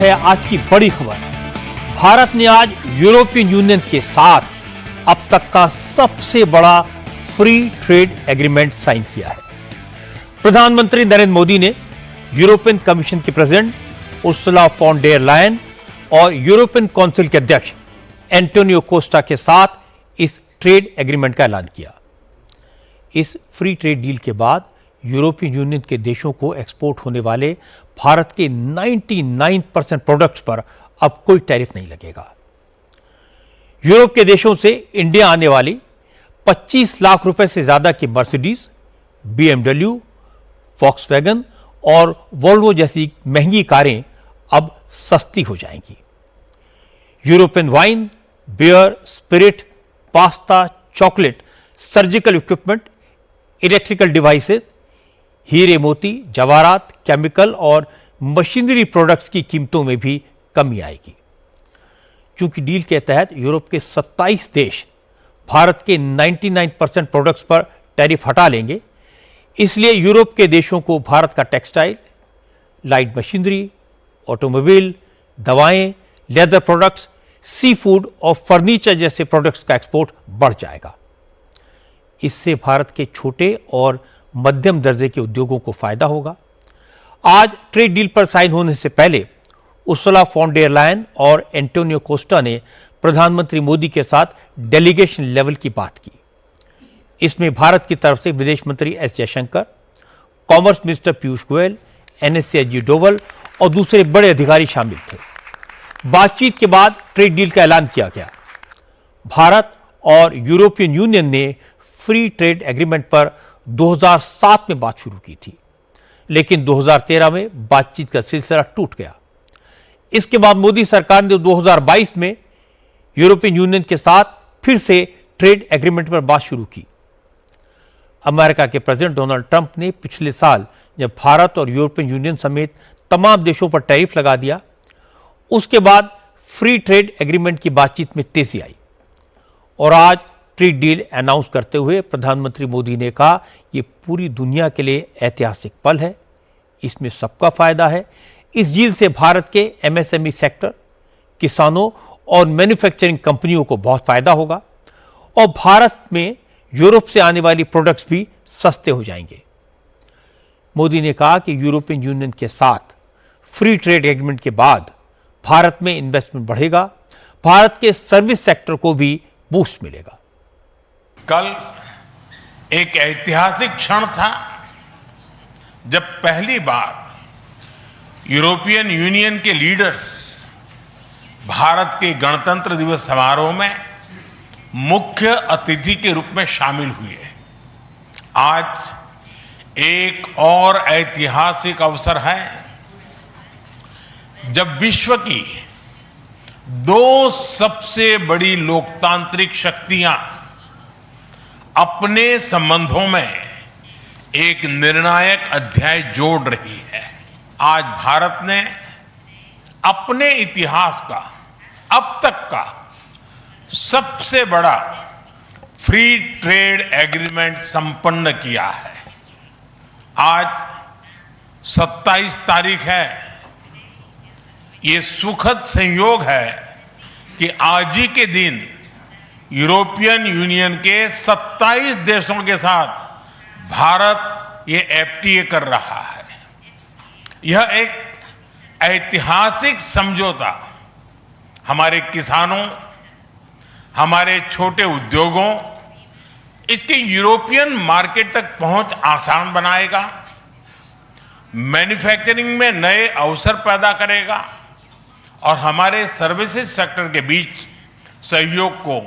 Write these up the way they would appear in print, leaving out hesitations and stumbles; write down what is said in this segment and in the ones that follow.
है आज की बड़ी खबर। भारत ने आज यूरोपियन यूनियन के साथ अब तक का सबसे बड़ा फ्री ट्रेड एग्रीमेंट साइन किया है। प्रधानमंत्री नरेंद्र मोदी ने यूरोपियन कमीशन के president Ursula von der Leyen और यूरोपियन काउंसिल के अध्यक्ष एंटोनियो कोस्टा के साथ इस ट्रेड एग्रीमेंट का ऐलान किया। इस फ्री ट्रेड डील के बाद यूरोपियन यूनियन के देशों को एक्सपोर्ट होने वाले भारत के 99% प्रोडक्ट्स पर अब कोई टैरिफ नहीं लगेगा। यूरोप के देशों से इंडिया आने वाली 25 लाख रुपए से ज्यादा की मर्सिडीज, BMW, वॉक्सवैगन और वोल्वो जैसी महंगी कारें अब सस्ती हो जाएंगी। European wine, beer, spirit, pasta, chocolate, surgical equipment, electrical devices, हीरे मोती, जवाहरात, केमिकल और मशीनरी प्रोडक्ट्स की कीमतों में भी कमी आएगी। चूंकि डील के तहत यूरोप के 27 देश भारत के 99% प्रोडक्ट्स पर टैरिफ हटा लेंगे, इसलिए यूरोप के देशों को भारत का टेक्सटाइल, लाइट मशीनरी, ऑटोमोबाइल, दवाएं, लेदर प्रोडक्ट्स, सी फूड और फर्नीचर जैसे प्रोडक्ट्स का एक्सपोर्ट बढ़ जाएगा। इससे भारत के छोटे और मध्यम दर्जे के उद्योगों को फायदा होगा। आज ट्रेड डील पर साइन होने से पहले उर्सुला फॉन डेर लायन और एंटोनियो कोस्टा ने प्रधानमंत्री मोदी के साथ डेलीगेशन लेवल की बात की। इसमें भारत की तरफ से विदेश मंत्री S Jaishankar, commerce minister Piyush Goyal, NSC Ajit Doval और दूसरे बड़े अधिकारी शामिल थे। बातचीत के बाद ट्रेड डील का ऐलान किया गया। भारत और यूरोपियन यूनियन ने फ्री ट्रेड एग्रीमेंट पर 2007 में बात शुरू की थी, लेकिन 2013 में बातचीत का सिलसिला टूट गया। इसके बाद मोदी सरकार ने 2022 में यूरोपियन यूनियन के साथ फिर से ट्रेड एग्रीमेंट पर बात शुरू की। अमेरिका के प्रेसिडेंट डोनाल्ड ट्रंप ने पिछले साल जब भारत और यूरोपियन यूनियन समेत तमाम देशों पर टैरिफ लगा दिया, उसके बाद फ्री ट्रेड एग्रीमेंट की बातचीत में तेजी आई और आज ट्रेड डील अनाउंस करते हुए प्रधानमंत्री मोदी ने कहा, यह पूरी दुनिया के लिए ऐतिहासिक पल है, इसमें सबका फायदा है। इस डील से भारत के MSME सेक्टर, किसानों और मैन्युफैक्चरिंग कंपनियों को बहुत फायदा होगा और भारत में यूरोप से आने वाली प्रोडक्ट्स भी सस्ते हो जाएंगे। मोदी ने कहा कि यूरोपियन यूनियन के साथ फ्री ट्रेड एग्रीमेंट के बाद भारत में इन्वेस्टमेंट बढ़ेगा, भारत के सर्विस सेक्टर को भी बूस्ट मिलेगा। कल एक ऐतिहासिक क्षण था जब पहली बार यूरोपियन यूनियन के लीडर्स भारत के गणतंत्र दिवस समारोह में मुख्य अतिथि के रूप में शामिल हुए। आज एक और ऐतिहासिक अवसर है जब विश्व की दो सबसे बड़ी लोकतांत्रिक शक्तियां अपने संबंधों में एक निर्णायक अध्याय जोड़ रही है। आज भारत ने अपने इतिहास का अब तक का सबसे बड़ा फ्री ट्रेड एग्रीमेंट संपन्न किया है। आज 27 तारीख है। ये सुखद संयोग है कि आज ही के दिन यूरोपियन यूनियन के 27 देशों के साथ भारत ये FTA कर रहा है। यह एक ऐतिहासिक समझौता हमारे किसानों, हमारे छोटे उद्योगों, इसके यूरोपियन मार्केट तक पहुंच आसान बनाएगा, मैन्युफैक्चरिंग में नए अवसर पैदा करेगा और हमारे सर्विसेज सेक्टर के बीच सहयोग को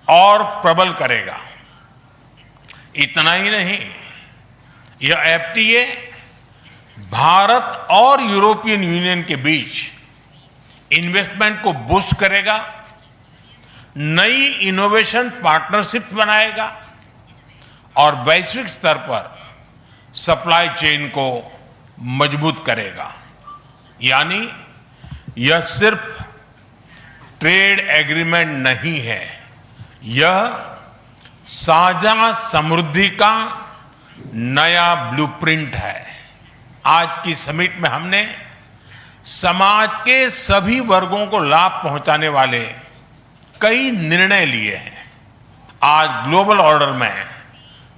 और प्रबल करेगा। इतना ही नहीं, यह FTA भारत और यूरोपियन यूनियन के बीच इन्वेस्टमेंट को बूस्ट करेगा, नई इनोवेशन पार्टनरशिप बनाएगा और वैश्विक स्तर पर सप्लाई चेन को मजबूत करेगा। यानी यह सिर्फ ट्रेड एग्रीमेंट नहीं है, यह साझा समृद्धि का नया ब्लूप्रिंट है। आज की समिट में हमने समाज के सभी वर्गों को लाभ पहुंचाने वाले कई निर्णय लिए हैं। आज ग्लोबल ऑर्डर में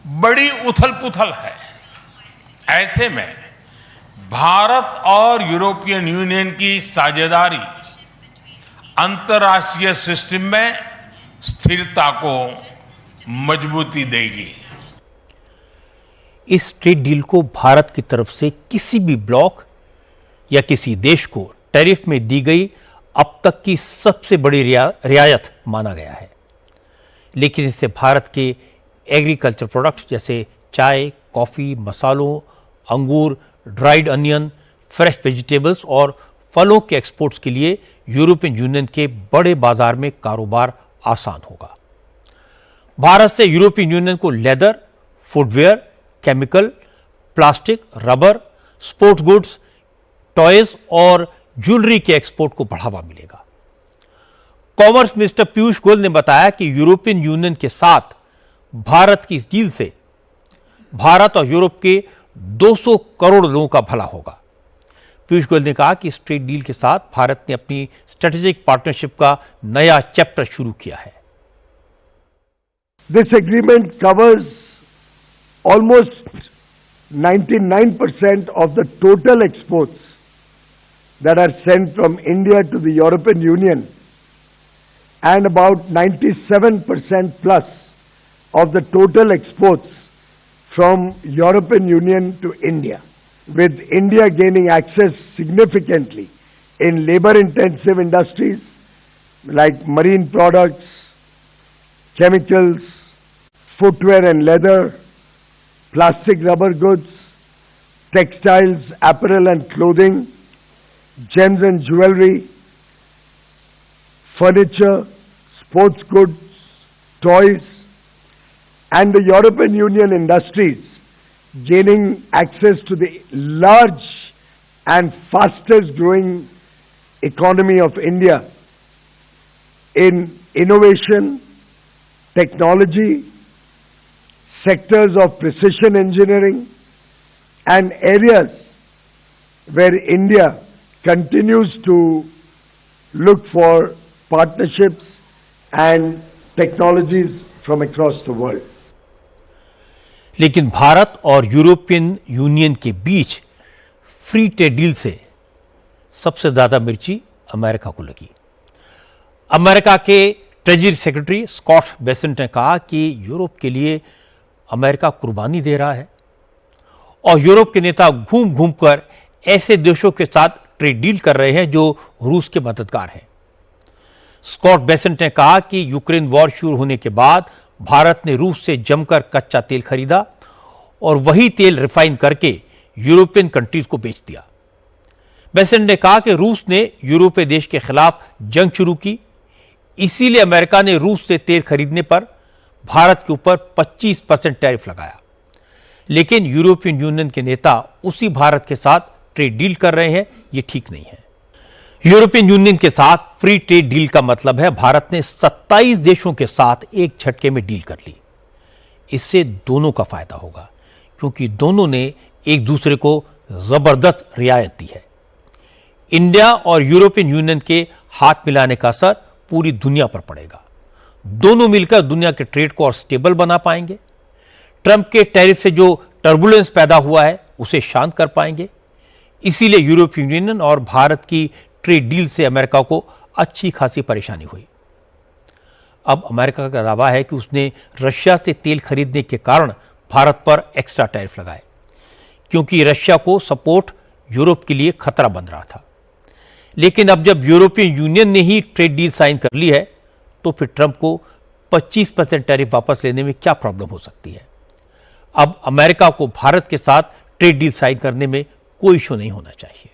बड़ी उथल-पुथल है। ऐसे में भारत और यूरोपियन यूनियन की साझेदारी अंतर्राष्ट्रीय सिस्टम में स्थिरता को मजबूती देगी। इस ट्रेड डील को भारत की तरफ से किसी भी ब्लॉक या किसी देश को टैरिफ में दी गई अब तक की सबसे बड़ी रियायत माना गया है। लेकिन इससे भारत के एग्रीकल्चर प्रोडक्ट्स जैसे चाय, कॉफी, मसालों, अंगूर, ड्राइड अनियन, फ्रेश वेजिटेबल्स और फलों के एक्सपोर्ट्स के लिए यूरोपियन यूनियन के बड़े बाजार में कारोबार आसान होगा। भारत से यूरोपियन यूनियन को leather, footwear, chemical, plastic, rubber, sports goods, toys और ज्वेलरी के एक्सपोर्ट को बढ़ावा मिलेगा। कॉमर्स मिनिस्टर पीयूष गोयल ने बताया कि यूरोपियन यूनियन के साथ भारत की इस डील से भारत और यूरोप के 200 करोड़ लोगों का भला होगा। पीयूष गोयल ने कहा कि इस ट्रेड डील के साथ भारत ने अपनी स्ट्रेटेजिक पार्टनरशिप का नया चैप्टर शुरू किया है। This agreement covers almost 99% of the total exports that are sent from India to the European Union and about 97% plus of the total exports from European Union to India, with India gaining access significantly in labor-intensive industries like marine products, chemicals, footwear and leather, plastic rubber goods, textiles, apparel and clothing, gems and jewelry, furniture, sports goods, toys, and the European Union industries gaining access to the large and fastest growing economy of India in innovation, technology, sectors of precision engineering, and areas where India continues to look for partnerships and technologies from across the world. लेकिन भारत और European union के बीच free trade deal से सबसे ज्यादा मिर्ची America को लगी। America के ट्रेजरी सेक्रेटरी स्कॉट बेसेंट ने कहा कि यूरोप के लिए अमेरिका कुर्बानी दे रहा है और यूरोप के नेता घूम घूम कर ऐसे देशों के साथ ट्रेड डील कर रहे हैं जो रूस के मददगार हैं। स्कॉट बेसेंट ने कहा कि यूक्रेन वॉर शुरू होने के बाद भारत ने रूस से जमकर कच्चा तेल खरीदा और वही तेल रिफाइन करके यूरोपियन कंट्रीज को बेच दिया। बेसेंट ने कहा कि रूस ने यूरोपीय देश के खिलाफ जंग शुरू की, इसीलिए अमेरिका ने रूस से तेल खरीदने पर भारत के ऊपर 25% टैरिफ लगाया। लेकिन यूरोपियन यूनियन के नेता उसी भारत के साथ ट्रेड डील कर रहे हैं, यह ठीक नहीं है। यूरोपियन यूनियन के साथ फ्री ट्रेड डील का मतलब है भारत ने 27 देशों के साथ एक झटके में डील कर ली। इससे दोनों का फायदा होगा क्योंकि दोनों ने एक दूसरे को जबरदस्त रियायत दी है। इंडिया और यूरोपियन यूनियन के हाथ मिलाने का असर पूरी दुनिया पर पड़ेगा। दोनों मिलकर दुनिया के ट्रेड को और स्टेबल बना पाएंगे। ट्रंप के टैरिफ से जो टर्बुलेंस पैदा हुआ है उसे शांत कर पाएंगे। इसीलिए यूरोपियन यूनियन और भारत की ट्रेड डील से अमेरिका को अच्छी खासी परेशानी हुई। अब अमेरिका का दावा है कि उसने रशिया से तेल खरीदने के कारण भारत पर एक्स्ट्रा टैरिफ लगाए क्योंकि रशिया को सपोर्ट यूरोप के लिए खतरा बन रहा था। लेकिन अब जब यूरोपियन यूनियन ने ही ट्रेड डील साइन कर ली है तो फिर ट्रंप को 25% टैरिफ वापस लेने में क्या प्रॉब्लम हो सकती है। अब अमेरिका को भारत के साथ ट्रेड डील साइन करने में कोई इशू नहीं होना चाहिए।